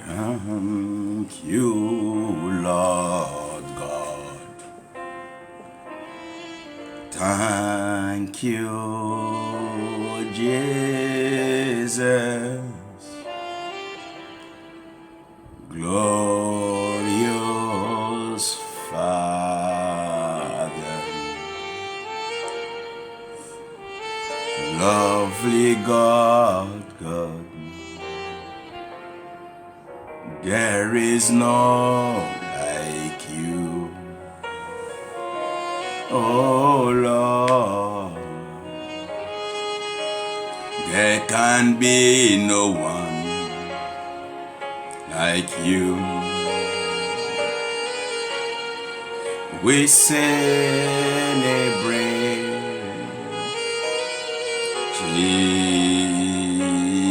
Thank you, Lord God. Thank you, Jesus. Glorious Father, lovely God, there is none like you, oh Lord. There can be no one like you. We celebrate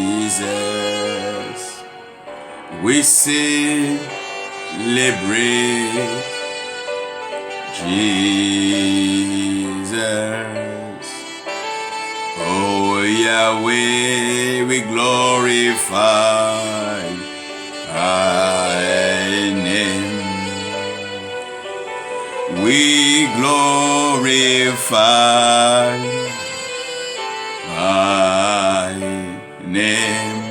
Jesus. We celebrate Jesus. Oh Yahweh, we glorify thy name. We glorify thy name.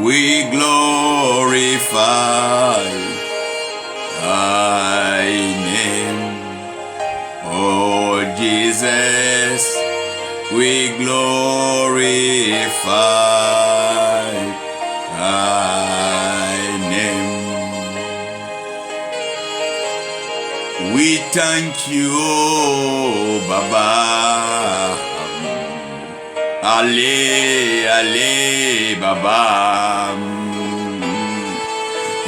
We glorify thy name. Oh Jesus, we glorify thy name. We thank you, oh Baba. Ale, ale, Baba.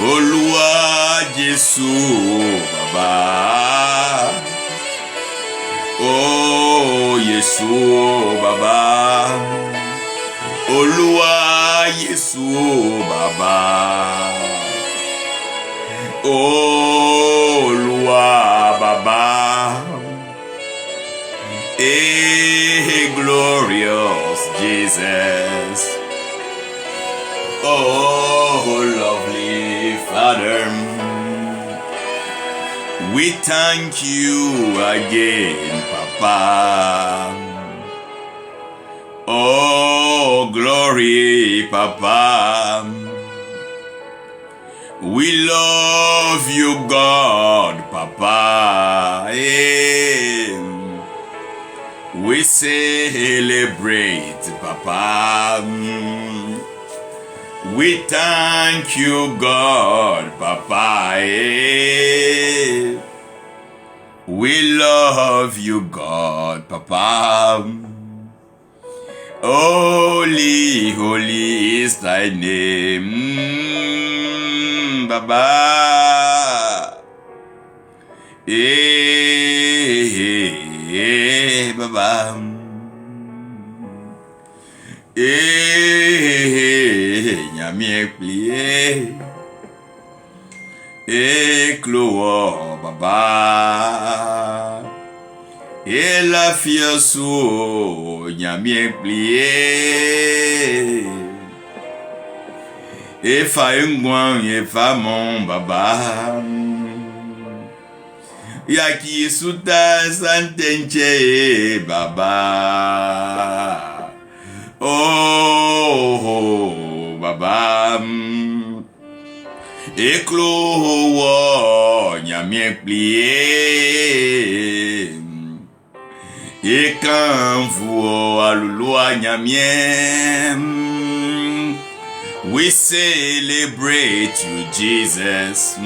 Olúwa Jésù, Baba. Oh, Jésù, Baba. Olúwa Jésù, Baba. Oh, Olúwa, Baba. Glorious Jesus. Oh, lovely Father, we thank you again, Papa. Oh, glory, Papa. We love you, God, Papa. We celebrate, Papa. We thank you, God, Papa. We love you, God, Papa. Holy, holy is thy name, Baba. Baba. Nyami ekplié. Cloa, Baba. La fiasso, nyami ekplié. Fa ngwan, fa mon Baba. Yaki suta santenche, Baba. Oh, Baba. Eklo nyami ekplié. Ekanvu alulua nyamiem. We celebrate you, Jesus.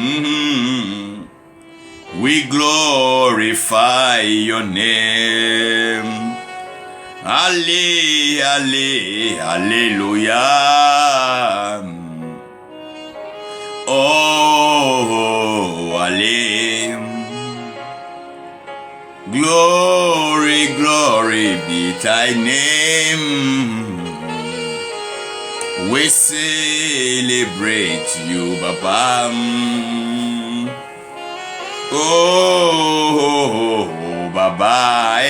We glorify your name. Alle, alle, hallelujah. Oh, alle. Glory, glory be thy name. We celebrate you, Baba. Oh, Baba.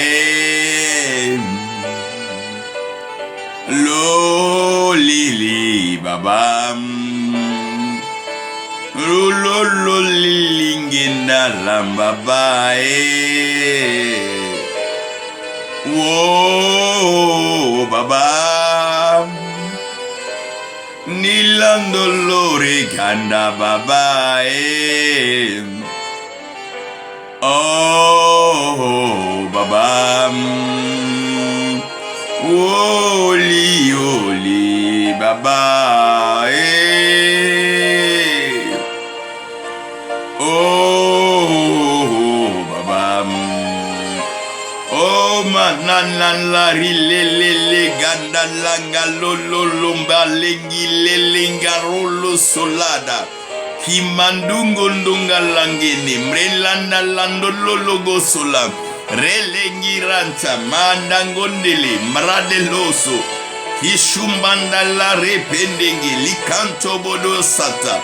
Lo, lili, Baba. Rulolo lingina lambaba Whoa baba Nilandolore ganda baba Oh baba Oli oli baba Oh baba Oh mananan la rilele ganda langa lolo lomba lengi lelenga rolo solada Himandungo ndunga langini mrelanda lando lolo gosola relengi ranta mandangondele mradeloso Hishumbanda la rependengi likanto bodo sata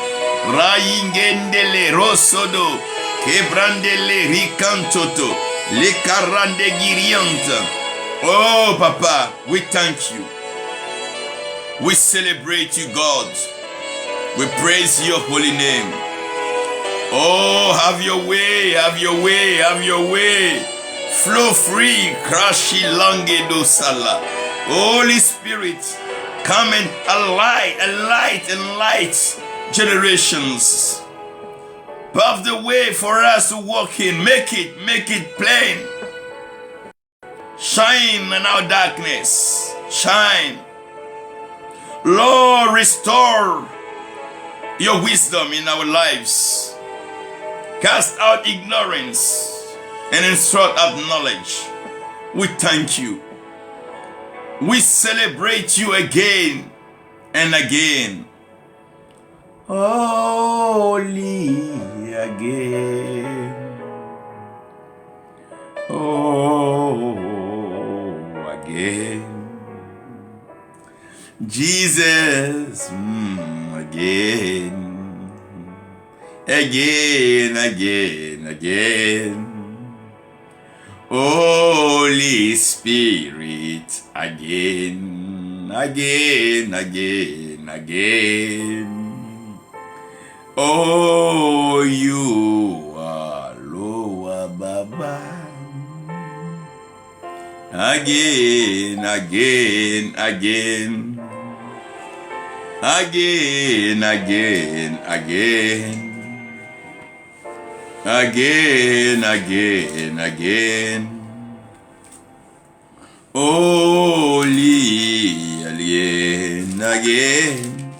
Raingendele rosodo Kebrandele rikantoto Le karande girianta. Oh Papa, we thank you. We celebrate you, God. We praise your holy name. Oh, have your way, have your way, have your way. Flow free, crashi lange do sala. Holy Spirit, come and enlight generations. Pave the way for us to walk in. Make it plain. Shine in our darkness. Shine. Lord, restore your wisdom in our lives. Cast out ignorance and instruct out knowledge. We thank you. We celebrate you again and again. Holy again. Oh, again. Jesus, again. Again. Holy Spirit, again. Oh, you are lower, Baba. Again. Holy again.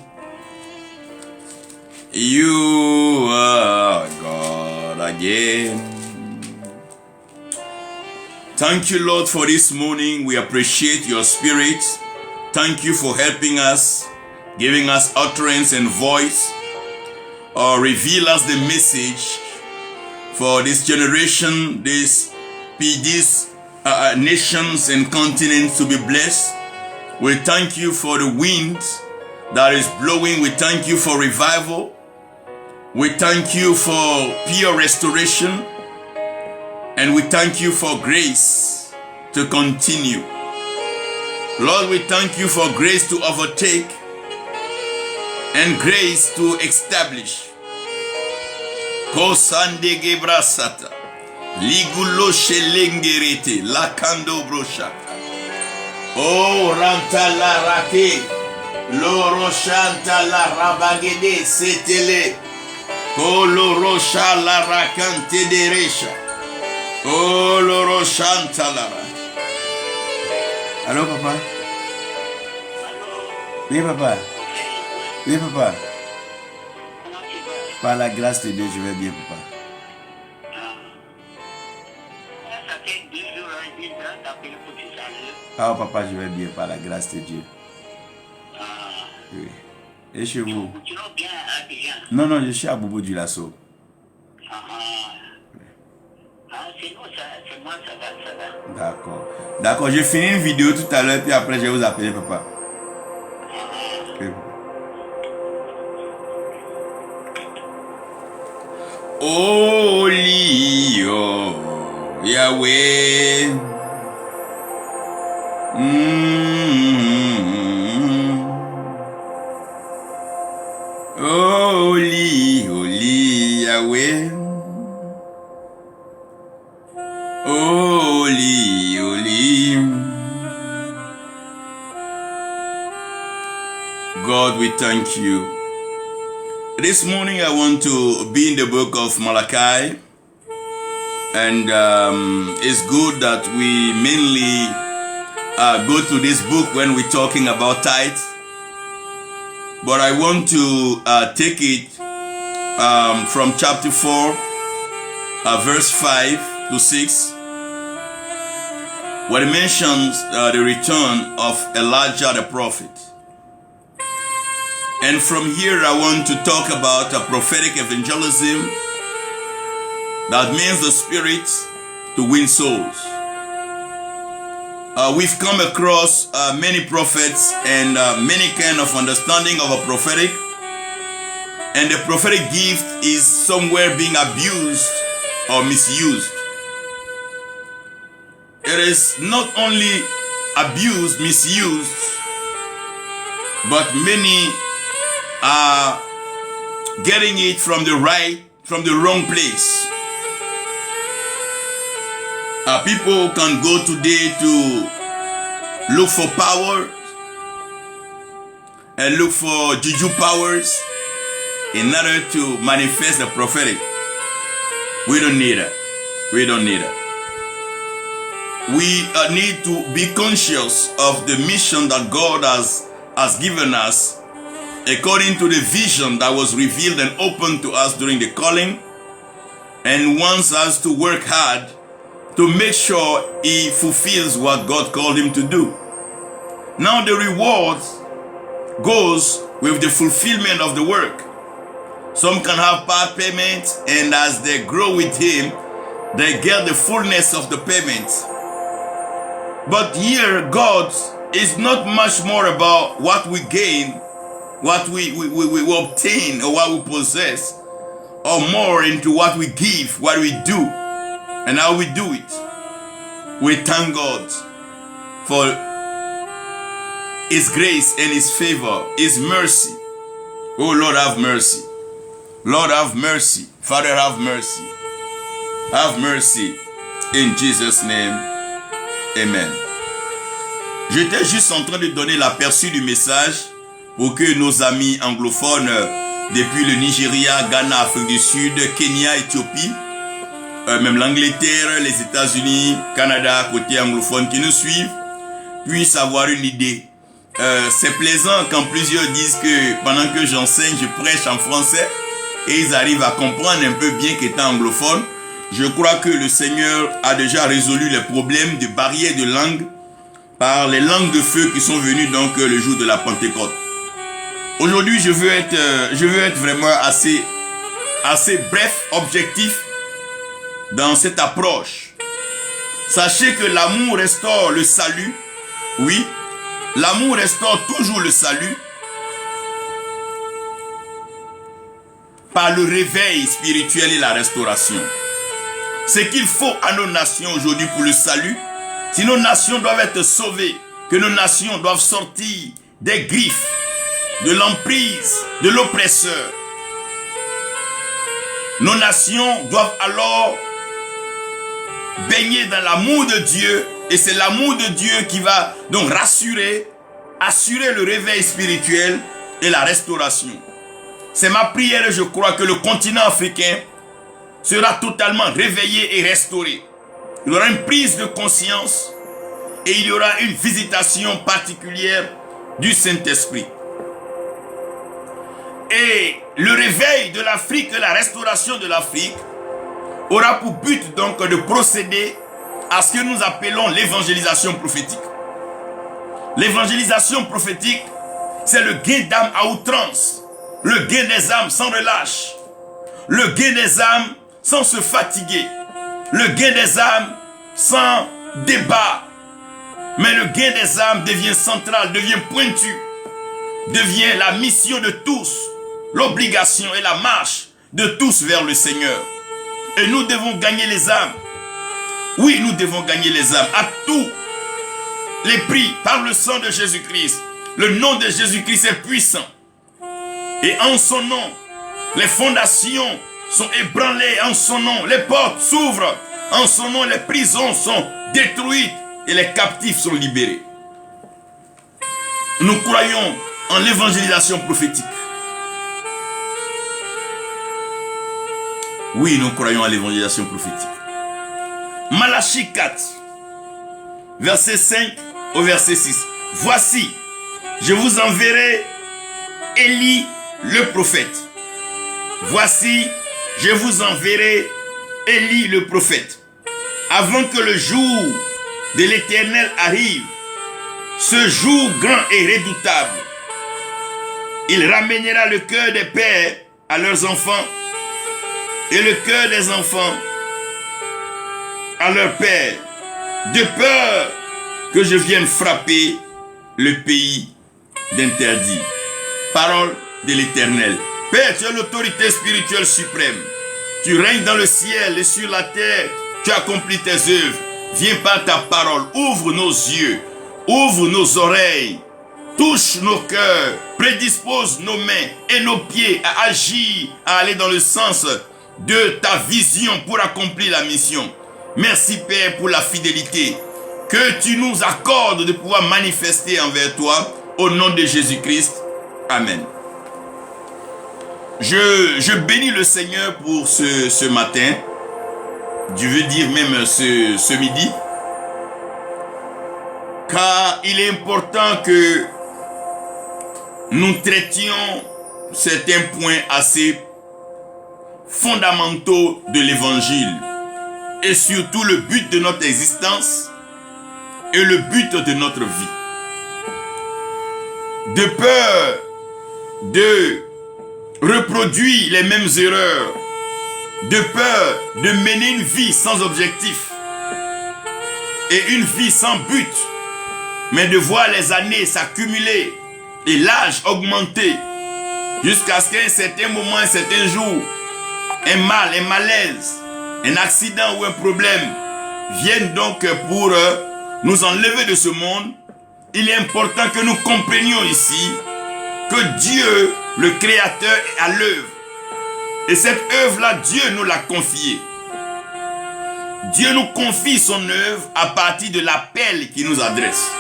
You are God again. Thank you, Lord, for this morning. We appreciate your spirit. Thank you for helping us, giving us utterance and voice, or reveal us the message for this generation, these nations and continents to be blessed. We thank you for the wind that is blowing. We thank you for revival. We thank you for pure restoration. And we thank you for grace to continue. Lord, we thank you for grace to overtake and grace to establish. Kosande gebrasata. Ligulo shelengerete. Lakando broshata. Oh, ranta la rake. Loro shanta la rabagede setele. Koloro shala rakante deresha. Oh, loro shanta la. Allô, papa? Oui, papa. Oui, papa. Par la grâce de Dieu, je vais bien, papa. Ça fait 2 jours, il dit, t'appelles pour te saluer. Ah, papa, je vais bien, par la grâce de Dieu. Oui. Et chez vous? Tu vas bien à Abidjan? Non, je suis à Bobo du Lasso. C'est nous, c'est moi, ça va. D'accord, j'ai fini une vidéo tout à l'heure, puis après, je vais vous appeler, papa. Oui. Holy, oh, Yahweh. Holy, Yahweh. Holy, holy. God, we thank you. This morning I want to be in the book of Malachi. And it's good that we mainly go to this book when we're talking about tithes. But I want to take it from chapter 4, verse 5 to 6, where it mentions the return of Elijah the prophet. And from here I want to talk about a prophetic evangelism. That means the spirit to win souls. We've come across many prophets and many kind of understanding of a prophetic. And the prophetic gift is somewhere being abused or misused. It is not only abused, misused, but many are getting it from the wrong place. People can go today to look for power and look for juju powers in order to manifest the prophetic. We don't need it. We don't need it. We need to be conscious of the mission that God has given us according to the vision that was revealed and opened to us during the calling, and wants us to work hard to make sure he fulfills what God called him to do. Now the reward goes with the fulfillment of the work. Some can have part payment, and as they grow with him, they get the fullness of the payment. But here, God is not much more about what we gain, what we obtain, or what we possess, or more into what we give, what we do, and how we do it. We thank God for his grace and his favor, his mercy. Oh Lord, have mercy. Lord, have mercy. Father, have mercy. Have mercy. In Jesus' name, amen. J'étais juste en train de donner l'aperçu du message pour que nos amis anglophones depuis le Nigeria, Ghana, Afrique du Sud, Kenya, Éthiopie, même l'Angleterre, les États-Unis, Canada, côté anglophone qui nous suivent, puissent avoir une idée. C'est plaisant quand plusieurs disent que pendant que j'enseigne, je prêche en français et ils arrivent à comprendre un peu bien qu'étant anglophone. Je crois que le Seigneur a déjà résolu les problèmes de barrières de langue par les langues de feu qui sont venues donc le jour de la Pentecôte. Aujourd'hui, je veux être vraiment assez bref, objectif dans cette approche. Sachez que l'amour restaure le salut. Oui, l'amour restaure toujours le salut par le réveil spirituel et la restauration. Ce qu'il faut à nos nations aujourd'hui pour le salut, si nos nations doivent être sauvées, que nos nations doivent sortir des griffes, de l'emprise, de l'oppresseur, nos nations doivent alors baigner dans l'amour de Dieu, et c'est l'amour de Dieu qui va donc assurer le réveil spirituel et la restauration. C'est ma prière et je crois que le continent africain sera totalement réveillé et restauré. Il y aura une prise de conscience et il y aura une visitation particulière du Saint-Esprit. Et le réveil de l'Afrique et la restauration de l'Afrique aura pour but donc de procéder à ce que nous appelons l'évangélisation prophétique. L'évangélisation prophétique, c'est le gain d'âme à outrance, le gain des âmes sans relâche, le gain des âmes sans se fatiguer, le gain des âmes sans débat. Mais le gain des âmes devient central, devient pointu, devient la mission de tous, l'obligation et la marche de tous vers le Seigneur. Et nous devons gagner les âmes. Oui, nous devons gagner les âmes à tous les prix par le sang de Jésus-Christ. Le nom de Jésus-Christ est puissant. Et en son nom, les fondations sont ébranlées en son nom. Les portes s'ouvrent en son nom. Les prisons sont détruites et les captifs sont libérés. Nous croyons en l'évangélisation prophétique. Oui, nous croyons à l'évangélisation prophétique. Malachie 4, verset 5 au verset 6. Voici, je vous enverrai Élie le prophète. Voici, je vous enverrai Élie le prophète. Avant que le jour de l'Éternel arrive, ce jour grand et redoutable, il ramènera le cœur des pères à leurs enfants et le cœur des enfants à leur père, de peur que je vienne frapper le pays d'interdit. Parole de l'Éternel. Père, tu as l'autorité spirituelle suprême. Tu règnes dans le ciel et sur la terre. Tu accomplis tes œuvres. Viens par ta parole. Ouvre nos yeux. Ouvre nos oreilles. Touche nos cœurs. Prédispose nos mains et nos pieds à agir, à aller dans le sens de ta vision pour accomplir la mission. Merci Père pour la fidélité que tu nous accordes de pouvoir manifester envers toi au nom de Jésus-Christ. Amen. Je bénis le Seigneur pour ce matin. Je veux dire même ce midi. Car il est important que nous traitions certains points assez fondamentaux de l'évangile. Et surtout le but de notre existence et le but de notre vie. De peur de reproduire les mêmes erreurs, de peur de mener une vie sans objectif et une vie sans but, mais de voir les années s'accumuler et l'âge augmenter jusqu'à ce qu'à un certain moment, un certain jour, un mal, un malaise, un accident ou un problème viennent donc pour nous enlever de ce monde. Il est important que nous comprenions ici que Dieu, le Créateur, est à l'œuvre. Et cette œuvre-là, Dieu nous l'a confiée. Dieu nous confie son œuvre à partir de l'appel qu'il nous adresse.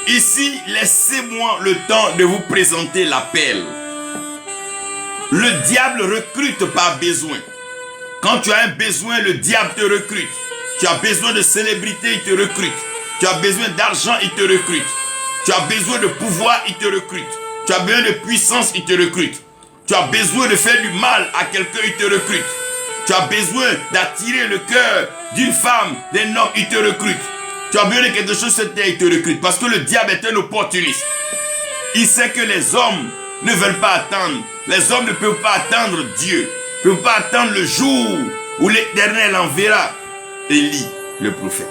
Ici, laissez-moi le temps de vous présenter l'appel. Le diable recrute par besoin. Quand tu as un besoin, le diable te recrute. Tu as besoin de célébrité, il te recrute. Tu as besoin d'argent, il te recrute. Tu as besoin de pouvoir, il te recrute. Tu as besoin de puissance, il te recrute. Tu as besoin de faire du mal à quelqu'un, il te recrute. Tu as besoin d'attirer le cœur d'une femme, d'un homme, il te recrute. Tu as besoin de quelque chose sur terre, il te recrute. Parce que le diable est un opportuniste. Il sait que les hommes ne veulent pas attendre. Les hommes ne peuvent pas attendre Dieu. Ne peuvent pas attendre le jour où l'Éternel enverra Élie, le prophète.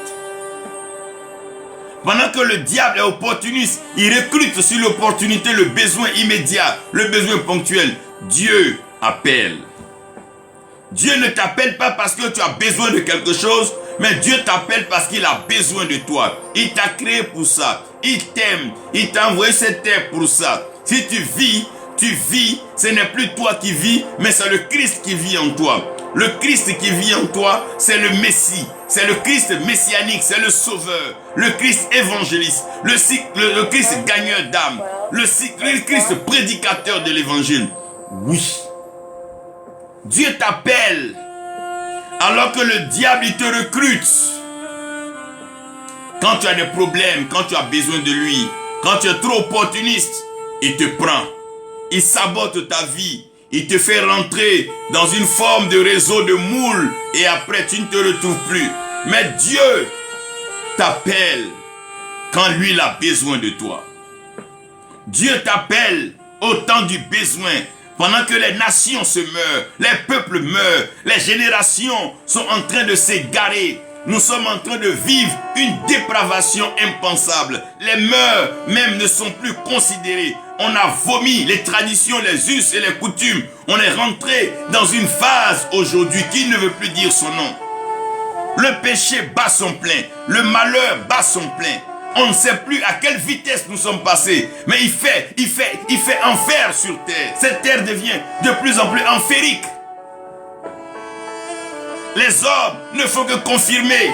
Pendant que le diable est opportuniste, il recrute sur l'opportunité le besoin immédiat, le besoin ponctuel. Dieu appelle. Dieu ne t'appelle pas parce que tu as besoin de quelque chose, mais Dieu t'appelle parce qu'il a besoin de toi. Il t'a créé pour ça. Il t'aime. Il t'a envoyé cette terre pour ça. Si tu vis, ce n'est plus toi qui vis, mais c'est le Christ qui vit en toi. Le Christ qui vit en toi, c'est le Messie. C'est le Christ messianique, c'est le Sauveur. Le Christ évangéliste. Le Christ gagneur d'âme. Le Christ prédicateur de l'évangile. Oui. Dieu t'appelle alors que le diable il te recrute. Quand tu as des problèmes, quand tu as besoin de lui, quand tu es trop opportuniste, il te prend. Il sabote ta vie. Il te fait rentrer dans une forme de réseau de moules et après tu ne te retrouves plus. Mais Dieu t'appelle quand lui il a besoin de toi. Dieu t'appelle au temps du besoin. Pendant que les nations se meurent, les peuples meurent, les générations sont en train de s'égarer. Nous sommes en train de vivre une dépravation impensable. Les mœurs même ne sont plus considérées. On a vomi les traditions, les us et les coutumes. On est rentré dans une phase aujourd'hui qui ne veut plus dire son nom. Le péché bat son plein. Le malheur bat son plein. On ne sait plus à quelle vitesse nous sommes passés. Mais il fait enfer sur terre. Cette terre devient de plus en plus enférique. Les hommes ne font que confirmer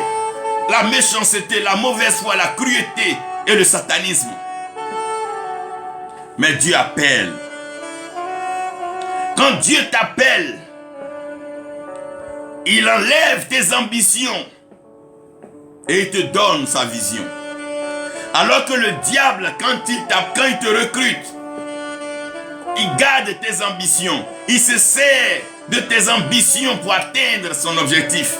la méchanceté, la mauvaise foi, la cruauté et le satanisme. Mais Dieu appelle. Quand Dieu t'appelle, il enlève tes ambitions et il te donne sa vision. Alors que le diable, quand il te recrute, il garde tes ambitions. Il se sert de tes ambitions pour atteindre son objectif.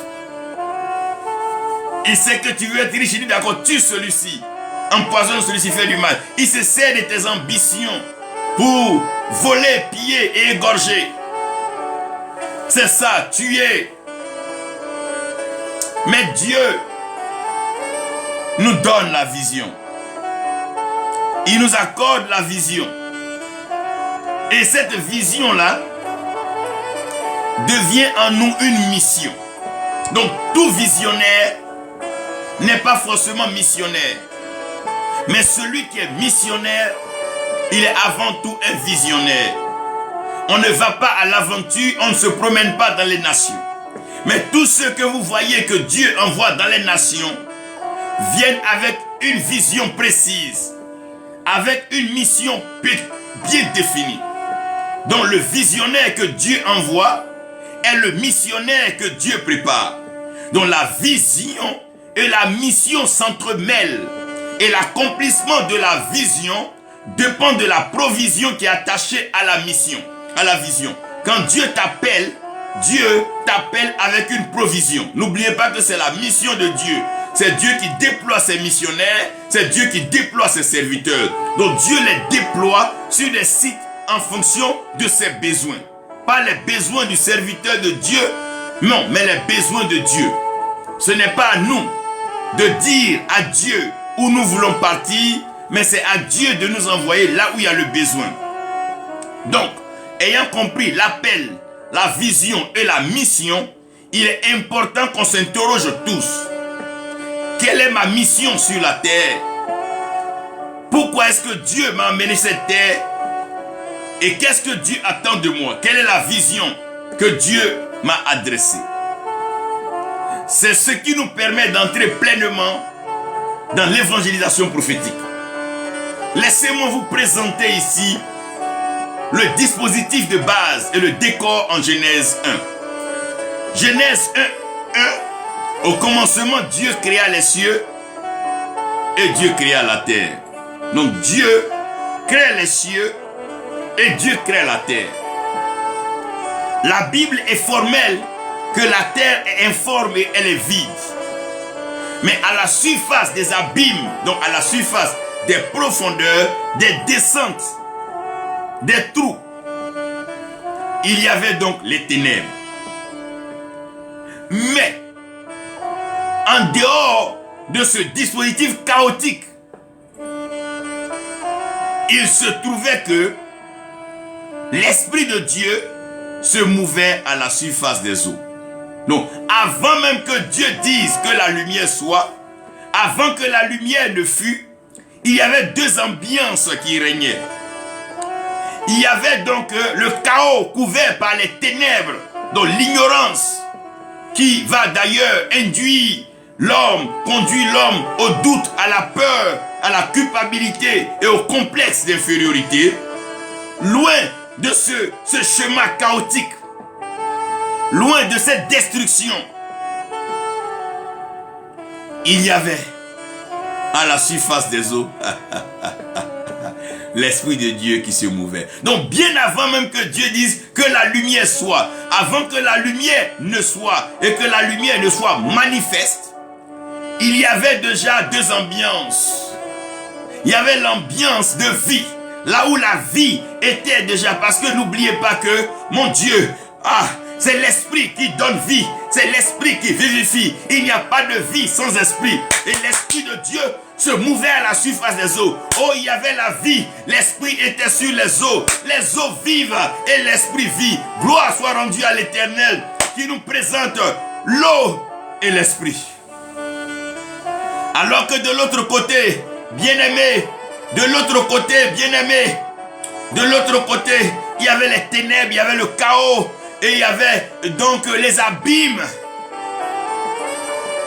Il sait que tu veux être riche, il dit d'accord, tue celui-ci. Empoisonne celui-ci, fait du mal. Il se sert de tes ambitions pour voler, piller et égorger. C'est ça, tuer. Mais Dieu nous donne la vision. Il nous accorde la vision. Et cette vision-là devient en nous une mission. Donc tout visionnaire n'est pas forcément missionnaire. Mais celui qui est missionnaire, il est avant tout un visionnaire. On ne va pas à l'aventure, on ne se promène pas dans les nations. Mais tous ceux que vous voyez que Dieu envoie dans les nations viennent avec une vision précise, avec une mission bien définie. Donc le visionnaire que Dieu envoie est le missionnaire que Dieu prépare. Donc la vision et la mission s'entremêlent. Et l'accomplissement de la vision dépend de la provision qui est attachée à la mission, à la vision. Quand Dieu t'appelle avec une provision. N'oubliez pas que c'est la mission de Dieu. C'est Dieu qui déploie ses missionnaires, c'est Dieu qui déploie ses serviteurs. Donc Dieu les déploie sur des sites en fonction de ses besoins. Pas les besoins du serviteur de Dieu, non, mais les besoins de Dieu. Ce n'est pas à nous de dire à Dieu où nous voulons partir, mais c'est à Dieu de nous envoyer là où il y a le besoin. Donc, ayant compris l'appel, la vision et la mission, il est important qu'on s'interroge tous. Quelle est ma mission sur la terre? Pourquoi est-ce que Dieu m'a amené cette terre? Et qu'est-ce que Dieu attend de moi? Quelle est la vision que Dieu m'a adressée? C'est ce qui nous permet d'entrer pleinement dans l'évangélisation prophétique. Laissez-moi vous présenter ici le dispositif de base et le décor en Genèse 1. Genèse 1, au commencement, Dieu créa les cieux et Dieu créa la terre. Donc Dieu crée les cieux et Dieu crée la terre. La Bible est formelle que la terre est informe et elle est vide. Mais à la surface des abîmes, donc à la surface des profondeurs, des descentes, des trous, il y avait donc les ténèbres. Mais, en dehors de ce dispositif chaotique, il se trouvait que l'Esprit de Dieu se mouvait à la surface des eaux. Donc, avant même que Dieu dise que la lumière soit, avant que la lumière ne fût, il y avait deux ambiances qui régnaient. Il y avait donc le chaos couvert par les ténèbres, donc l'ignorance, qui va d'ailleurs induire l'homme, conduire l'homme au doute, à la peur, à la culpabilité et au complexe d'infériorité. Loin de ce chemin chaotique, loin de cette destruction, il y avait à la surface des eaux l'Esprit de Dieu qui se mouvait. Donc bien avant même que Dieu dise que la lumière soit, avant que la lumière ne soit et que la lumière ne soit manifeste, il y avait déjà deux ambiances. Il y avait l'ambiance de vie, là où la vie était déjà, parce que n'oubliez pas que, mon Dieu, c'est l'esprit qui donne vie, c'est l'esprit qui vivifie. Il n'y a pas de vie sans esprit. Et l'Esprit de Dieu se mouvait à la surface des eaux. Oh, il y avait la vie, l'esprit était sur les eaux vivent et l'esprit vit. Gloire soit rendue à l'Éternel qui nous présente l'eau et l'esprit. Alors que de l'autre côté, bien-aimé, de l'autre côté, bien-aimé, de l'autre côté, il y avait les ténèbres, il y avait le chaos, et il y avait donc les abîmes.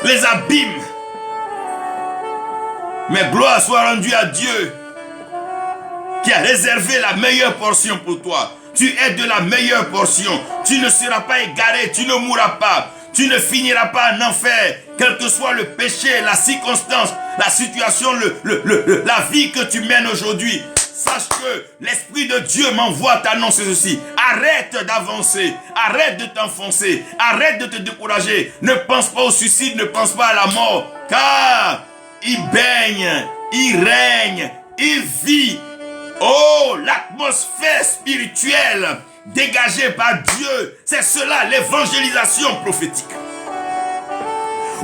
les abîmes. Mais gloire soit rendue à Dieu qui a réservé la meilleure portion pour toi. Tu es de la meilleure portion. Tu ne seras pas égaré, tu ne mourras pas. Tu ne finiras pas en enfer, quel que soit le péché, la circonstance, la situation, la vie que tu mènes aujourd'hui. Sache que l'Esprit de Dieu m'envoie t'annoncer ceci. Arrête d'avancer, arrête de t'enfoncer, arrête de te décourager. Ne pense pas au suicide, ne pense pas à la mort, car il baigne, il règne, il vit. Oh, l'atmosphère spirituelle dégagée par Dieu, c'est cela l'évangélisation prophétique.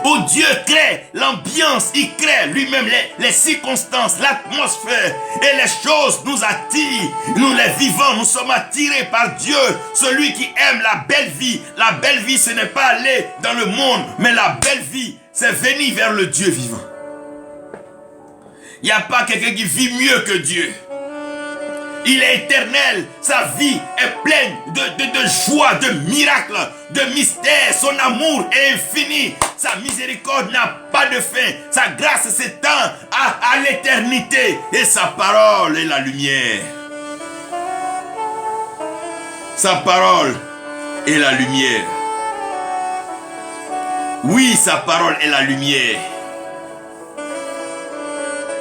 Où Dieu crée l'ambiance, il crée lui-même les circonstances, l'atmosphère et les choses nous attirent. Nous les vivons, nous sommes attirés par Dieu, celui qui aime la belle vie. La belle vie, ce n'est pas aller dans le monde, mais la belle vie, c'est venir vers le Dieu vivant. Il n'y a pas quelqu'un qui vit mieux que Dieu. Il est éternel, sa vie est pleine de joie, de miracles, de mystères. Son amour est infini, sa miséricorde n'a pas de fin, sa grâce s'étend à l'éternité et sa parole est la lumière. Sa parole est la lumière. Oui, sa parole est la lumière.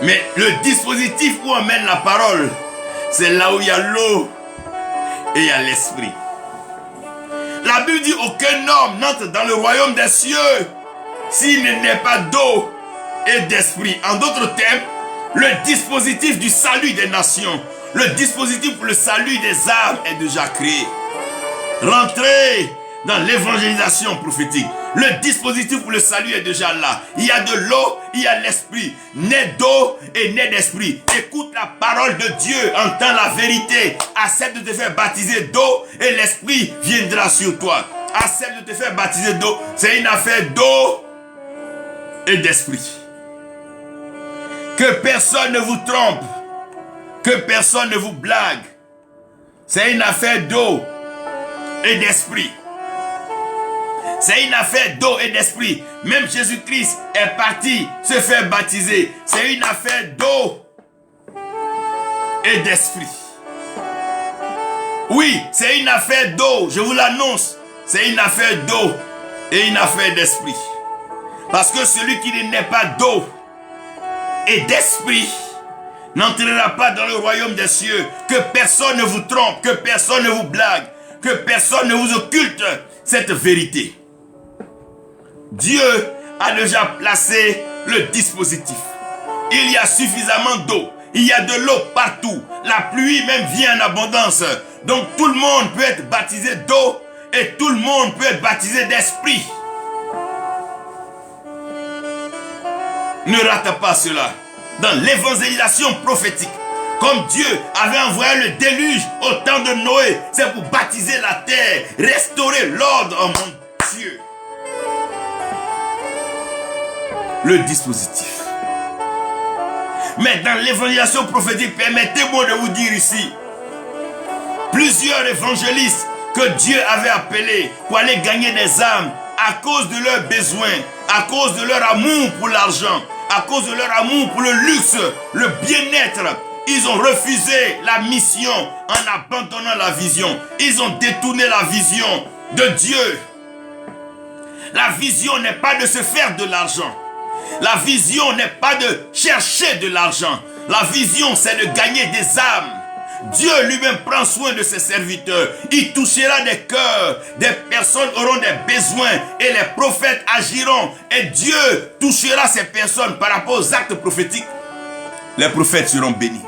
Mais le dispositif où on mène la parole, c'est là où il y a l'eau et il y a l'esprit. La Bible dit aucun homme n'entre dans le royaume des cieux s'il n'est pas d'eau et d'esprit. En d'autres termes, le dispositif du salut des nations, le dispositif pour le salut des âmes est déjà créé. Rentrez dans l'évangélisation prophétique. Le dispositif pour le salut est déjà là. Il y a de l'eau, il y a l'esprit. Né d'eau et né d'esprit. Écoute la parole de Dieu, entends la vérité. Accepte de te faire baptiser d'eau et l'esprit viendra sur toi. Accepte de te faire baptiser d'eau. C'est une affaire d'eau et d'esprit. Que personne ne vous trompe. Que personne ne vous blague. C'est une affaire d'eau et d'esprit. C'est une affaire d'eau et d'esprit. Même Jésus-Christ est parti se faire baptiser. C'est une affaire d'eau et d'esprit. Oui, c'est une affaire d'eau, je vous l'annonce. C'est une affaire d'eau et une affaire d'esprit. Parce que celui qui n'est pas d'eau et d'esprit n'entrera pas dans le royaume des cieux. Que personne ne vous trompe, que personne ne vous blague, que personne ne vous occulte cette vérité. Dieu a déjà placé le dispositif. Il y a suffisamment d'eau. Il y a de l'eau partout. La pluie même vient en abondance. Donc tout le monde peut être baptisé d'eau et tout le monde peut être baptisé d'esprit. Ne rate pas cela. Dans l'évangélisation prophétique, comme Dieu avait envoyé le déluge au temps de Noé, c'est pour baptiser la terre, restaurer l'ordre, oh mon Dieu. Le dispositif. Mais dans l'évangélisation prophétique, permettez-moi de vous dire ici, plusieurs évangélistes que Dieu avait appelés pour aller gagner des âmes à cause de leurs besoins, à cause de leur amour pour l'argent, à cause de leur amour pour le luxe, le bien-être, ils ont refusé la mission en abandonnant la vision. Ils ont détourné la vision de Dieu. La vision n'est pas de se faire de l'argent. La vision n'est pas de chercher de l'argent. La vision, c'est de gagner des âmes. Dieu lui-même prend soin de ses serviteurs. Il touchera des cœurs. Des personnes auront des besoins et les prophètes agiront. Et Dieu touchera ces personnes par rapport aux actes prophétiques. Les prophètes seront bénis.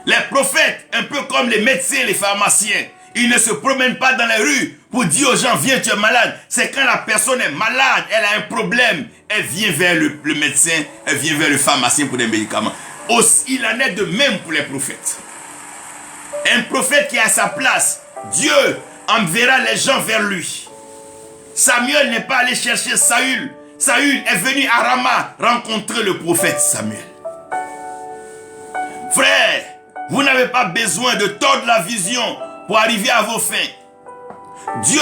Les prophètes, un peu comme les médecins, les pharmaciens, ils ne se promènent pas dans les rues pour dire aux gens, viens, tu es malade. C'est quand la personne est malade, elle a un problème, elle vient vers le médecin, elle vient vers le pharmacien pour des médicaments. Aussi, il en est de même pour les prophètes. Un prophète qui est à sa place, Dieu enverra les gens vers lui. Samuel n'est pas allé chercher Saül. Saül est venu à Rama rencontrer le prophète Samuel. Frère, vous n'avez pas besoin de tordre la vision pour arriver à vos fins. Dieu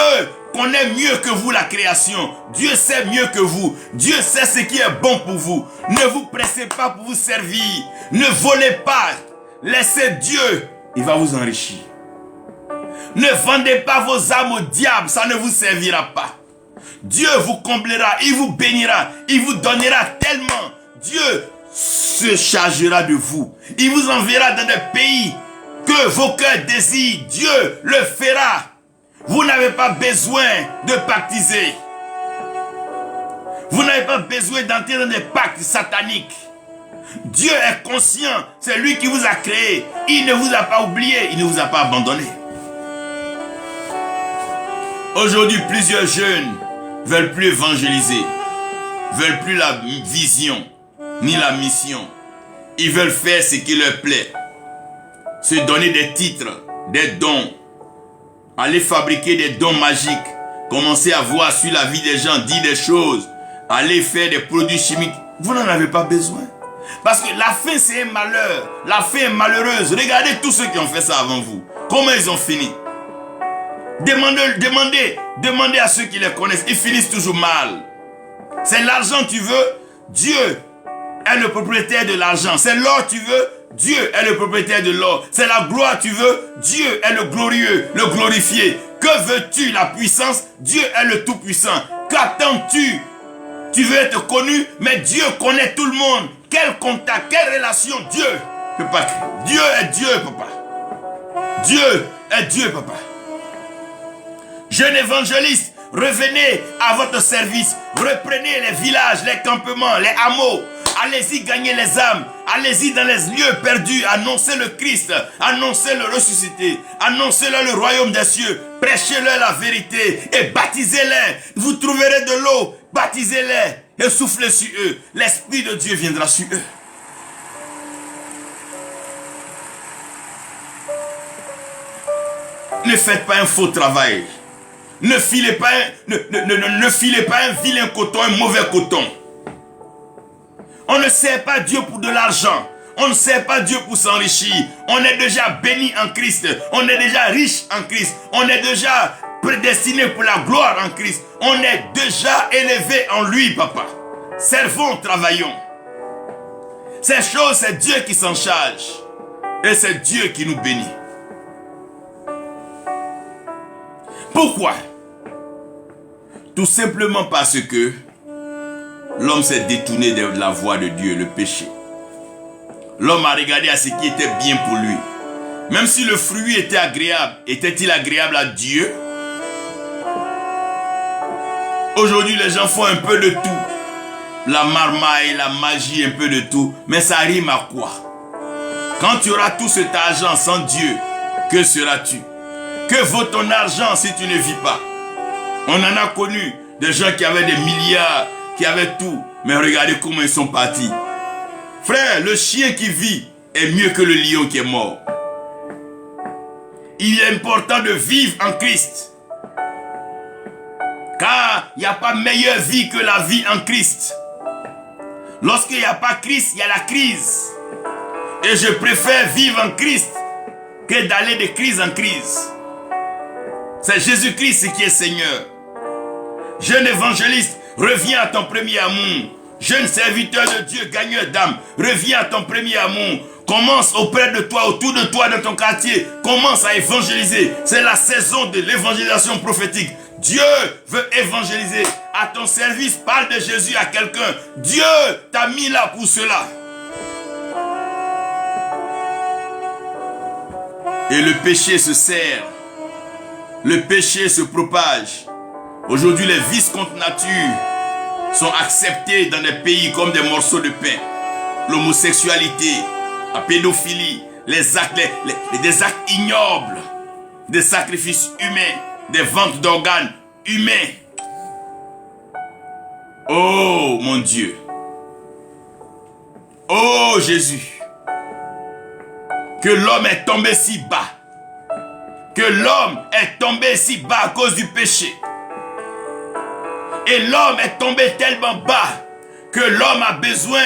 connaît mieux que vous la création. Dieu sait mieux que vous. Dieu sait ce qui est bon pour vous. Ne vous pressez pas pour vous servir. Ne volez pas. Laissez Dieu. Il va vous enrichir. Ne vendez pas vos âmes au diable. Ça ne vous servira pas. Dieu vous comblera. Il vous bénira. Il vous donnera tellement. Dieu se chargera de vous. Il vous enverra dans des pays que vos cœurs désirent. Dieu le fera. Vous n'avez pas besoin de pactiser. Vous n'avez pas besoin d'entrer dans des pactes sataniques. Dieu est conscient. C'est lui qui vous a créé. Il ne vous a pas oublié. Il ne vous a pas abandonné. Aujourd'hui, plusieurs jeunes veulent plus évangéliser. Veulent plus la vision ni la mission. Ils veulent faire ce qui leur plaît. Se donner des titres, des dons. Aller fabriquer des dons magiques. Commencer à voir sur la vie des gens, dire des choses. Aller faire des produits chimiques. Vous n'en avez pas besoin. Parce que la fin c'est un malheur. La fin est malheureuse. Regardez tous ceux qui ont fait ça avant vous. Comment ils ont fini. Demandez à ceux qui les connaissent. Ils finissent toujours mal. C'est l'argent tu veux. Dieu est le propriétaire de l'argent. C'est l'or tu veux. Dieu est le propriétaire de l'or. C'est la gloire tu veux. Dieu est le glorieux, le glorifié. Que veux-tu? La puissance. Dieu est le tout-puissant. Qu'attends-tu? Tu veux être connu, mais Dieu connaît tout le monde. Quel contact, quelle relation? Dieu. Dieu est Dieu, papa. Dieu est Dieu, papa. Jeunes évangélistes, revenez à votre service. Reprenez les villages, les campements, les hameaux. Allez-y gagner les âmes. Allez-y dans les lieux perdus. Annoncez le Christ. Annoncez le ressuscité. Annoncez-leur le royaume des cieux. Prêchez-leur la vérité. Et baptisez-les. Vous trouverez de l'eau. Baptisez-les. Et soufflez sur eux. L'Esprit de Dieu viendra sur eux. Ne faites pas un faux travail. Ne filez pas un vilain coton, un mauvais coton. On ne sert pas Dieu pour de l'argent. On ne sert pas Dieu pour s'enrichir. On est déjà béni en Christ. On est déjà riche en Christ. On est déjà prédestiné pour la gloire en Christ. On est déjà élevé en lui, papa. Servons, travaillons. Ces choses, c'est Dieu qui s'en charge. Et c'est Dieu qui nous bénit. Pourquoi? Tout simplement parce que l'homme s'est détourné de la voie de Dieu, le péché. L'homme a regardé à ce qui était bien pour lui. Même si le fruit était agréable, était-il agréable à Dieu? Aujourd'hui, les gens font un peu de tout. La marmaille, la magie, un peu de tout. Mais ça rime à quoi? Quand tu auras tout cet argent sans Dieu, que seras-tu? Que vaut ton argent si tu ne vis pas? On en a connu des gens qui avaient des milliards, qui avaient tout. Mais regardez comment ils sont partis. Frère, le chien qui vit est mieux que le lion qui est mort. Il est important de vivre en Christ. Car il n'y a pas meilleure vie que la vie en Christ. Lorsqu'il n'y a pas Christ, il y a la crise. Et je préfère vivre en Christ que d'aller de crise en crise. C'est Jésus-Christ qui est Seigneur. Jeune évangéliste, reviens à ton premier amour. Jeune serviteur de Dieu, gagneur d'âme, reviens à ton premier amour. Commence auprès de toi, autour de toi, dans ton quartier. Commence à évangéliser. C'est la saison de l'évangélisation prophétique. Dieu veut évangéliser. À ton service, parle de Jésus à quelqu'un. Dieu t'a mis là pour cela. Et le péché se sert. Le péché se propage. Aujourd'hui, les vices contre nature sont acceptés dans des pays comme des morceaux de pain. L'homosexualité, la pédophilie, les actes, des actes ignobles, des sacrifices humains, des ventes d'organes humains. Oh mon Dieu. Oh Jésus. Que l'homme est tombé si bas. Que l'homme est tombé si bas à cause du péché. Et l'homme est tombé tellement bas que l'homme a besoin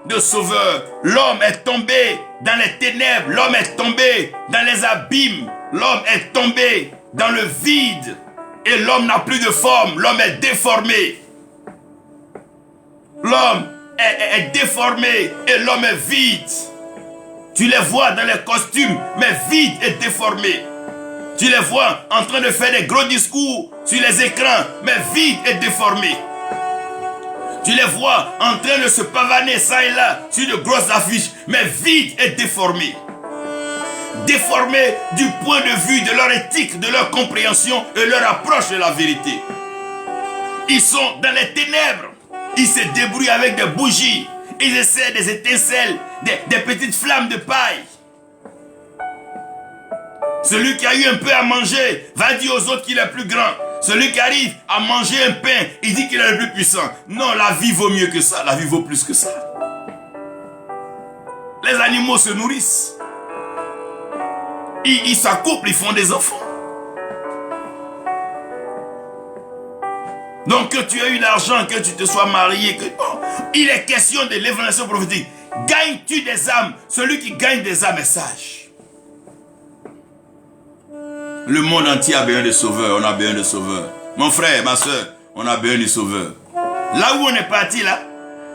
de sauveur. L'homme est tombé dans les ténèbres. L'homme est tombé dans les abîmes. L'homme est tombé dans le vide. et l'homme n'a plus de forme. L'homme est déformé. L'homme est déformé et l'homme est vide. Tu les vois dans les costumes, mais vide et déformé. Tu les vois en train de faire des gros discours sur les écrans, mais vide et déformé. Tu les vois en train de se pavaner ça et là sur de grosses affiches, mais vide et déformé. Déformés du point de vue de leur éthique, de leur compréhension et leur approche de la vérité. Ils sont dans les ténèbres. Ils se débrouillent avec des bougies. Ils essaient des étincelles, des petites flammes de paille. Celui qui a eu un peu à manger va dire aux autres qu'il est plus grand. Celui qui arrive à manger un pain, il dit qu'il est le plus puissant. Non, la vie vaut mieux que ça. La vie vaut plus que ça. Les animaux se nourrissent. Ils s'accouplent, ils font des enfants. Donc que tu aies eu l'argent, que tu te sois marié, bon, il est question de l'évangélisation prophétique. Gagnes-tu des âmes? Celui qui gagne des âmes est sage. Le monde entier a besoin de sauveurs, on a besoin de sauveurs. Mon frère, ma soeur, on a besoin de sauveurs. Là où on est parti là,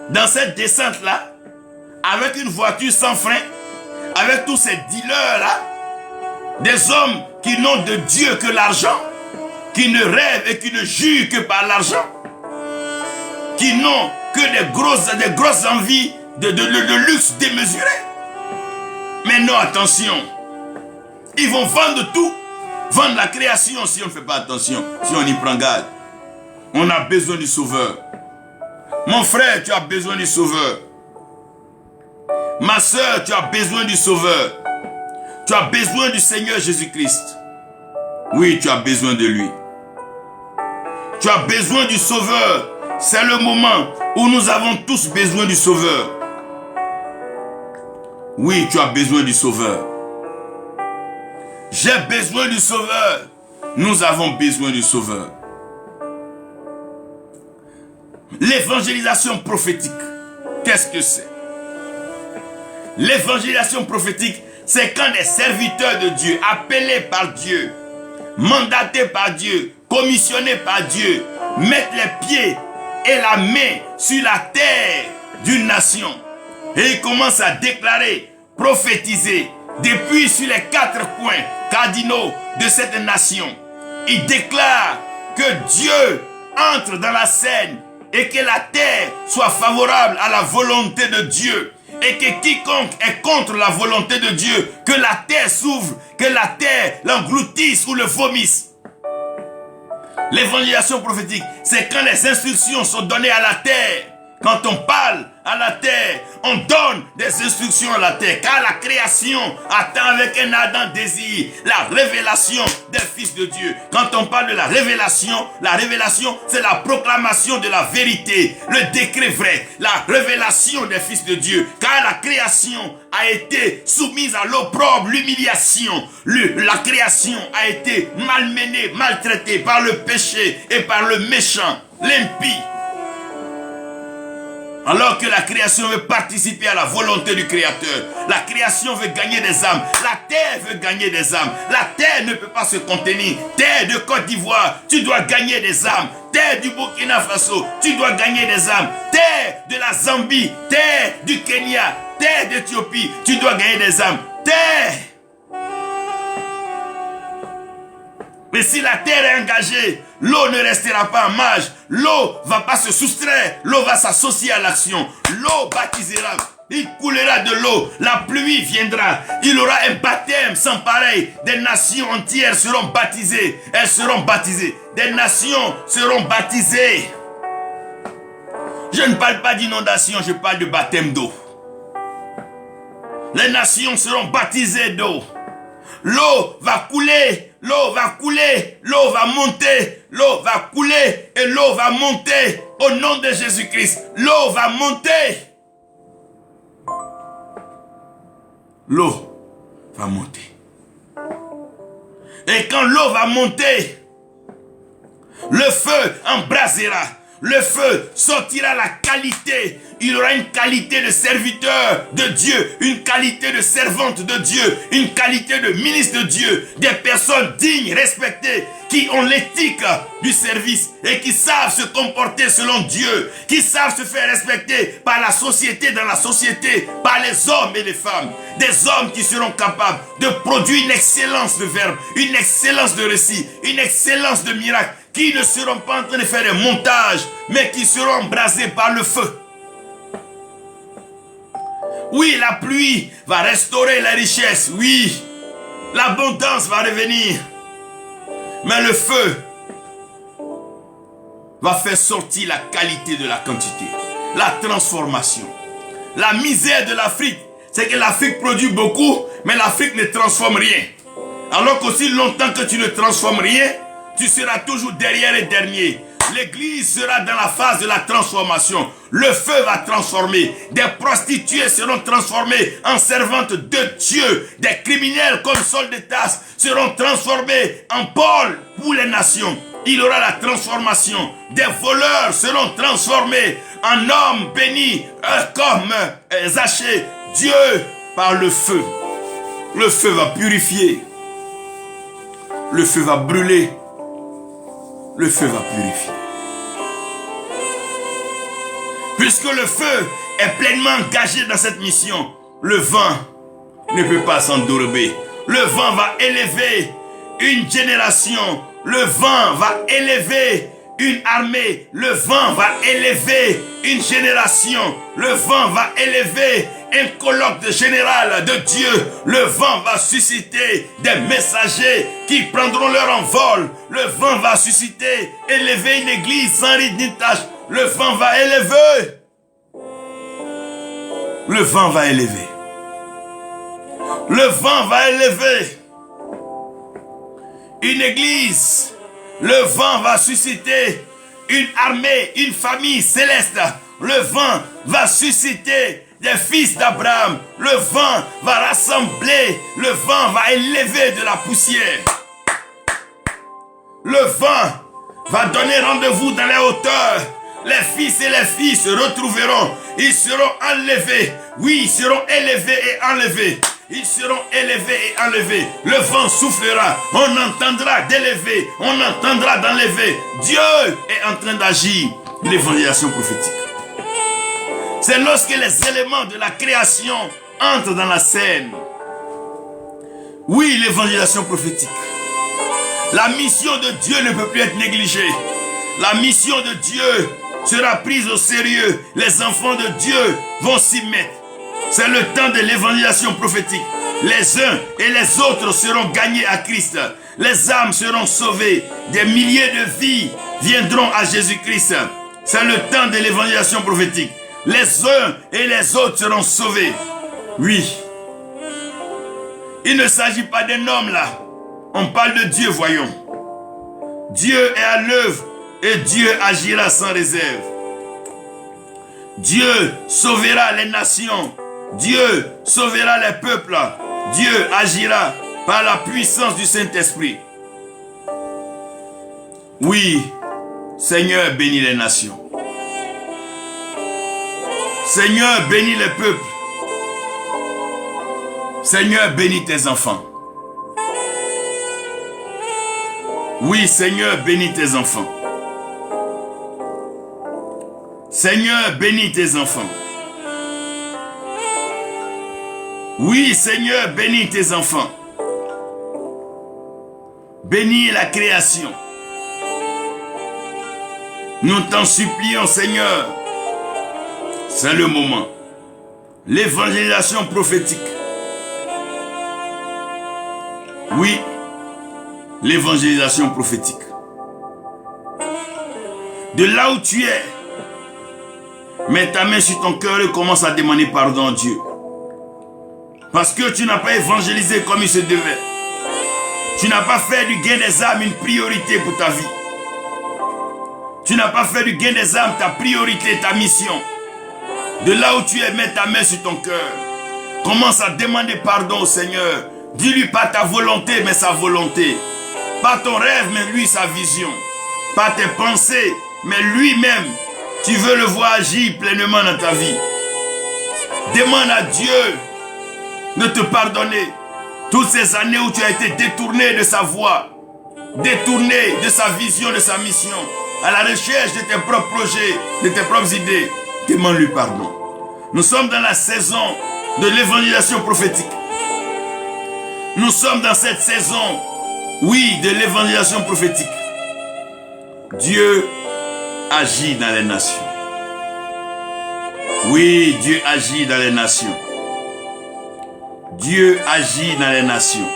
dans cette descente là, avec une voiture sans frein, avec tous ces dealers là, des hommes qui n'ont de Dieu que l'argent, qui ne rêvent et qui ne jurent que par l'argent, qui n'ont que des grosses envies de luxe démesuré. Mais non, attention, ils vont vendre tout, vendre la création si on ne fait pas attention, si on y prend garde. On a besoin du sauveur. Mon frère, tu as besoin du sauveur. Ma soeur, tu as besoin du sauveur. Tu as besoin du Seigneur Jésus-Christ. Oui, tu as besoin de lui. Tu as besoin du sauveur. C'est le moment où nous avons tous besoin du sauveur. Oui, tu as besoin du sauveur. J'ai besoin du sauveur. Nous avons besoin du sauveur. L'évangélisation prophétique, qu'est-ce que c'est? L'évangélisation prophétique, c'est quand des serviteurs de Dieu, appelés par Dieu, mandatés par Dieu, commissionnés par Dieu, mettent les pieds et la main sur la terre d'une nation. Et ils commencent à déclarer, prophétiser, depuis sur les 4 coins cardinaux de cette nation. Ils déclarent que Dieu entre dans la scène et que la terre soit favorable à la volonté de Dieu. Et que quiconque est contre la volonté de Dieu, que la terre s'ouvre, que la terre l'engloutisse ou le vomisse. L'évangélisation prophétique, c'est quand les instructions sont données à la terre. Quand on parle à la terre, on donne des instructions à la terre. Car la création attend avec un ardent désir la révélation des fils de Dieu. Quand on parle de la révélation, c'est la proclamation de la vérité, le décret vrai, la révélation des fils de Dieu. Car la création a été soumise à l'opprobre, l'humiliation. La création a été malmenée, maltraitée par le péché et par le méchant, l'impie. Alors que la création veut participer à la volonté du Créateur. La création veut gagner des âmes. La terre veut gagner des âmes. La terre ne peut pas se contenir. Terre de Côte d'Ivoire, tu dois gagner des âmes. Terre du Burkina Faso, tu dois gagner des âmes. Terre de la Zambie, terre du Kenya, terre d'Éthiopie, tu dois gagner des âmes. Terre. Mais si la terre est engagée, l'eau ne restera pas en marge. L'eau ne va pas se soustraire. L'eau va s'associer à l'action. L'eau baptisera. Il coulera de l'eau. La pluie viendra. Il aura un baptême sans pareil. Des nations entières seront baptisées. Elles seront baptisées. Des nations seront baptisées. Je ne parle pas d'inondation, je parle de baptême d'eau. Les nations seront baptisées d'eau. L'eau va couler. L'eau va couler, l'eau va monter, l'eau va couler et l'eau va monter au nom de Jésus-Christ. L'eau va monter. L'eau va monter. Et quand l'eau va monter, le feu embrasera. Le feu sortira la qualité. Il aura une qualité de serviteur de Dieu, une qualité de servante de Dieu, une qualité de ministre de Dieu. Des personnes dignes, respectées, qui ont l'éthique du service et qui savent se comporter selon Dieu, qui savent se faire respecter par la société, dans la société, par les hommes et les femmes. Des hommes qui seront capables de produire une excellence de verbe, une excellence de récit, une excellence de miracle, qui ne seront pas en train de faire des montages, mais qui seront embrasés par le feu. Oui, la pluie va restaurer la richesse. Oui, l'abondance va revenir. Mais le feu va faire sortir la qualité de la quantité. La transformation. La misère de l'Afrique, c'est que l'Afrique produit beaucoup, mais l'Afrique ne transforme rien. Alors qu'aussi longtemps que tu ne transformes rien, tu seras toujours derrière et dernier. L'église sera dans la phase de la transformation. Le feu va transformer. Des prostituées seront transformées en servantes de Dieu. Des criminels comme Saul de Tarse seront transformés en Paul pour les nations. Il y aura la transformation. Des voleurs seront transformés en hommes bénis comme Zachée. Dieu par le feu. Le feu va purifier. Le feu va brûler. Le feu va purifier. Puisque le feu est pleinement engagé dans cette mission, le vent ne peut pas s'endorber. Le vent va élever une génération. Le vent va élever une armée. Le vent va élever une génération. Le vent va élever un colloque de général de Dieu. Le vent va susciter des messagers qui prendront leur envol. Le vent va susciter, élever une église sans ride ni tache. Le vent va élever. Le vent va élever. Le vent va élever une église. Le vent va susciter une armée, une famille céleste. Le vent va susciter des fils d'Abraham. Le vent va rassembler. Le vent va élever de la poussière. Le vent va donner rendez-vous dans les hauteurs. Les fils et les filles se retrouveront. Ils seront enlevés. Oui, ils seront élevés et enlevés. Ils seront élevés et enlevés. Le vent soufflera. On entendra d'élever. On entendra d'enlever. Dieu est en train d'agir. L'évangélisation prophétique. C'est lorsque les éléments de la création entrent dans la scène. Oui, l'évangélisation prophétique. La mission de Dieu ne peut plus être négligée. La mission de Dieu sera prise au sérieux. Les enfants de Dieu vont s'y mettre. C'est le temps de l'évangélisation prophétique. Les uns et les autres seront gagnés à Christ. Les âmes seront sauvées. Des milliers de vies viendront à Jésus-Christ. C'est le temps de l'évangélisation prophétique. Les uns et les autres seront sauvés. Oui. Il ne s'agit pas d'un homme là. On parle de Dieu, voyons. Dieu est à l'œuvre et Dieu agira sans réserve. Dieu sauvera les nations. Dieu sauvera les peuples. Dieu agira par la puissance du Saint-Esprit. Oui, Seigneur bénis les nations. Seigneur bénis les peuples. Seigneur bénis tes enfants. Oui, Seigneur bénis tes enfants. Seigneur bénis tes enfants. Oui, Seigneur, bénis tes enfants. Bénis la création. Nous t'en supplions, Seigneur. C'est le moment. L'évangélisation prophétique. Oui, l'évangélisation prophétique. De là où tu es, mets ta main sur ton cœur et commence à demander pardon à Dieu. Parce que tu n'as pas évangélisé comme il se devait. Tu n'as pas fait du gain des âmes une priorité pour ta vie. Tu n'as pas fait du gain des âmes ta priorité, ta mission. De là où tu es, mets ta main sur ton cœur. Commence à demander pardon au Seigneur. Dis-lui pas ta volonté, mais sa volonté. Pas ton rêve, mais lui sa vision. Pas tes pensées, mais lui-même, tu veux le voir agir pleinement dans ta vie. Demande à Dieu de te pardonner toutes ces années où tu as été détourné de sa voie, détourné de sa vision, de sa mission, à la recherche de tes propres projets, de tes propres idées. Demande-lui pardon. Nous sommes dans la saison de l'évangélisation prophétique. Nous sommes dans cette saison, oui, de l'évangélisation prophétique. Dieu agit dans les nations. Oui, Dieu agit dans les nations. Dieu agit dans les nations.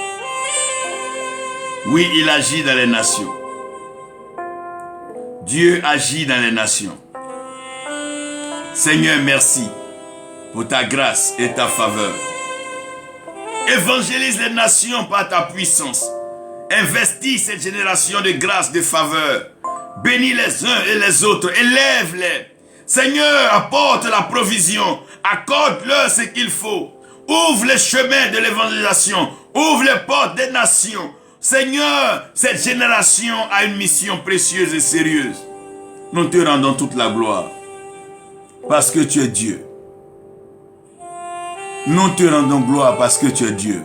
Oui, il agit dans les nations. Dieu agit dans les nations. Seigneur, merci pour ta grâce et ta faveur. Évangélise les nations par ta puissance. Investis cette génération de grâce, de faveur. Bénis les uns et les autres. Élève-les. Seigneur, apporte la provision. Accorde-leur ce qu'il faut. Ouvre les chemins de l'évangélisation. Ouvre les portes des nations. Seigneur, cette génération a une mission précieuse et sérieuse. Nous te rendons toute la gloire. Parce que tu es Dieu. Nous te rendons gloire parce que tu es Dieu.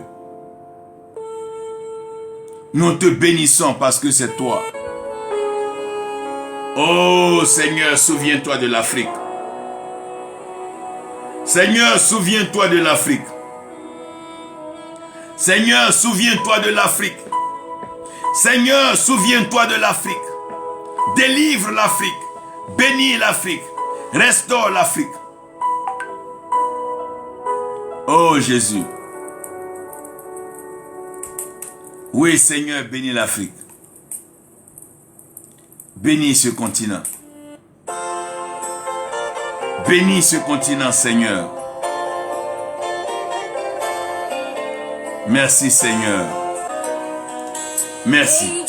Nous te bénissons parce que c'est toi. Oh Seigneur, souviens-toi de l'Afrique. Seigneur, souviens-toi de l'Afrique. Seigneur, souviens-toi de l'Afrique. Seigneur, souviens-toi de l'Afrique. Délivre l'Afrique. Bénis l'Afrique. Restaure l'Afrique. Oh Jésus. Oui Seigneur, bénis l'Afrique. Bénis ce continent. Bénis ce continent, Seigneur. Merci, Seigneur. Merci.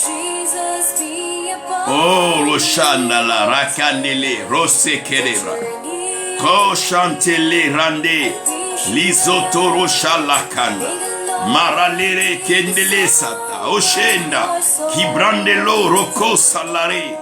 Oh, Roshandala, Rakandele, Rosekerebra. Koshantele Rande, Lisotoro Shalakanda. Maralere Kendele Sata, Oshenda, Kibrandelo Roko Salare.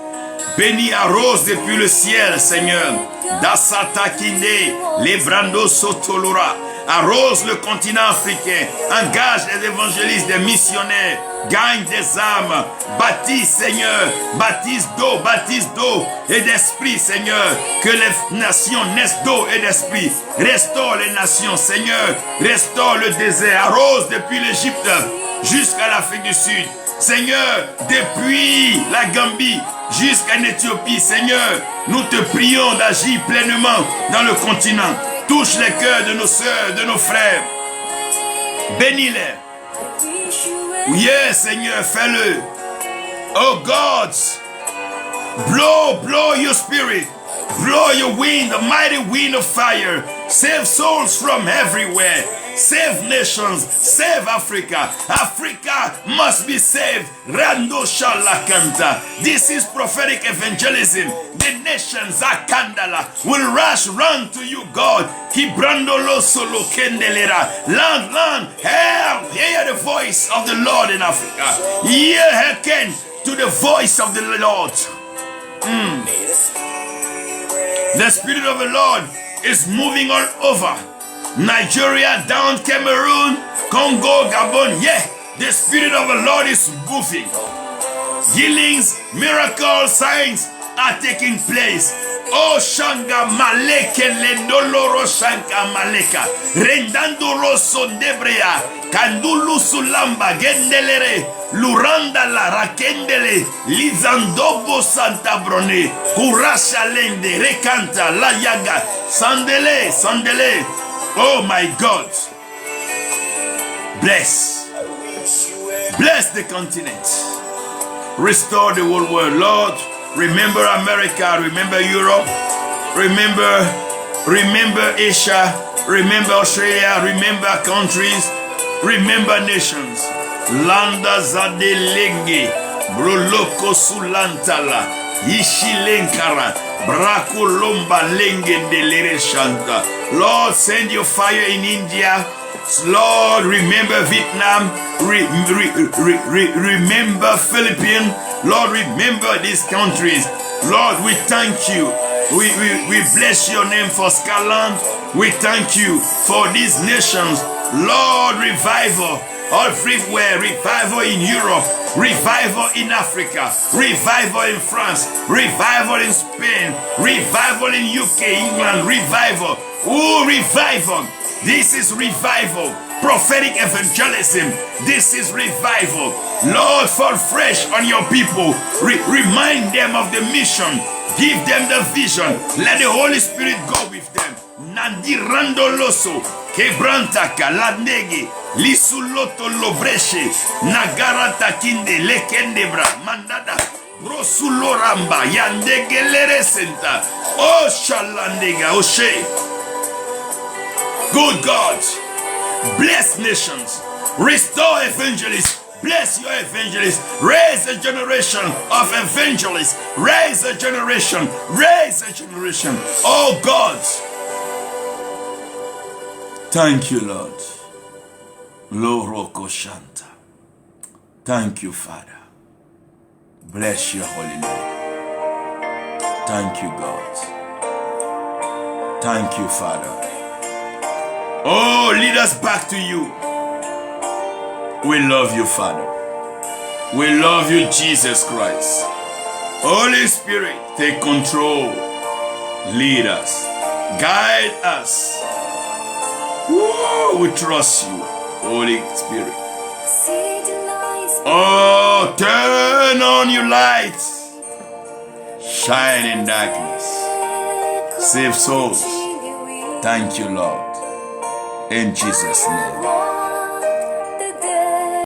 Bénis arrose depuis le ciel, Seigneur. Dasata Kinde, Lebrando Sotolora. Arrose le continent africain. Engage les évangélistes, des missionnaires. Gagne des âmes. Baptise, Seigneur. Baptise d'eau et d'esprit, Seigneur. Que les nations naissent d'eau et d'esprit. Restaure les nations, Seigneur. Restaure le désert. Arrose depuis l'Égypte jusqu'à l'Afrique du Sud. Seigneur, depuis la Gambie jusqu'en Éthiopie, Seigneur, nous te prions d'agir pleinement dans le continent. Touche les cœurs de nos sœurs, de nos frères. Bénis-les. Yes, Seigneur, fais-le. Oh God, blow your spirit. Blow your wind, the mighty wind of fire. Save souls from everywhere. Save nations. Save Africa. Africa must be saved. Rando Shalakanta. This is prophetic evangelism. The nations, Akandala, will run to you, God. Kibrandolo solo kendelera. Land, hear the voice of the Lord in Africa. Hearken to the voice of the Lord. The Spirit of the Lord is moving all over. Nigeria, down Cameroon, Congo, Gabon. Yeah, the Spirit of the Lord is moving. Healings, miracles, signs are taking place. Oh Shanga Maleke Lendoloro Shanka Maleka Rendando Rosso Debrea Kandulu Sulamba Gendelere Luranda la Rakendele Lizandobo Santa Brone Kurasha Lende Rekanta La Yaga Sandele. Oh my God. Bless the continent. Restore the whole world, Lord. Remember America, remember Europe, remember Asia, remember Australia, remember countries, remember nations. Landa Zadelenge, Broloko Sulantala, Ishilenkara, Brakulomba Lenge Delere Shanta. Lord, send your fire in India. Lord, remember Vietnam, remember Philippines. Lord, remember these countries. Lord, we thank you. We bless your name for Scotland. We thank you for these nations. Lord, revival everywhere. Revival in Europe. Revival in Africa. Revival in France. Revival in Spain. Revival in UK, England. Revival. Oh, revival. This is revival. Prophetic evangelism. This is revival. Lord, fall fresh on your people. Remind them of the mission. Give them the vision. Let the Holy Spirit go with them. Nandi rando loso. Kebranta kaladnege. Lisuloto lobreshe. Nagaranta kinde lekendebra. Mandada. Brosuloramba. Yandege leresenta. Oh shalandega. Oshe. Good God. Bless nations. Restore evangelists. Bless your evangelists. Raise a generation of evangelists. Raise a generation. Raise a generation. Oh God. Thank you, Lord. Loroko Shanta. Thank you, Father. Bless your holy name. Thank you, God. Thank you, Father. Oh, lead us back to you. We love you, Father. We love you, Jesus Christ. Holy Spirit, take control. Lead us. Guide us. Woo, we trust you, Holy Spirit. Oh, turn on your lights. Shine in darkness. Save souls. Thank you, Lord. In Jesus' name.